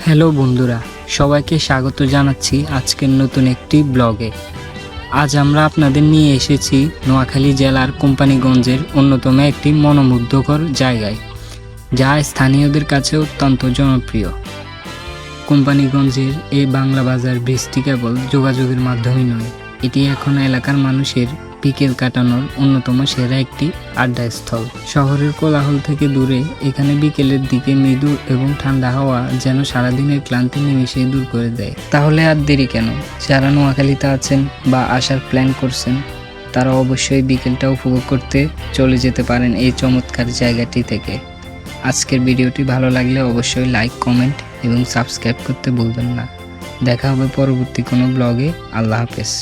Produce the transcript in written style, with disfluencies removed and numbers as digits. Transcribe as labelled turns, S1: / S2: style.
S1: Hello বন্ধুরা, সবাইকে স্বাগত জানাচ্ছি আজকের নতুন একটি ব্লগে। আজ আমরা আপনাদের নিয়ে এসেছি নোয়াখালী জেলার কোম্পানীগঞ্জের অন্যতম একটি মনোমুগ্ধকর জায়গায়, যা স্থানীয়দের কাছে অত্যন্ত জনপ্রিয়। কোম্পানীগঞ্জের এই বাংলা বাজার ব্রিজটি কেবল যোগাযোগের মাধ্যমই নয়, এটি এখন এলাকার মানুষের বিকেল কাটানোর অন্যতম সেরা একটি আড্ডাস্থল। শহরের কোলাহল থেকে দূরে এখানে বিকেলের দিকে মৃদু এবং ঠান্ডা হাওয়া যেন সারাদিনের ক্লান্তি নিমিশে দূর করে দেয়। তাহলে আর দেরি কেন? যারা নোয়াখালীতে আছেন বা আসার প্ল্যান করছেন, তারা অবশ্যই বিকেলটা উপভোগ করতে চলে যেতে পারেন এই চমৎকার জায়গাটি থেকে। আজকের ভিডিওটি ভালো লাগলে অবশ্যই লাইক, কমেন্ট এবং সাবস্ক্রাইব করতে ভুলবেন না। দেখা হবে পরবর্তী কোনো ব্লগে। আল্লাহ হাফেজ।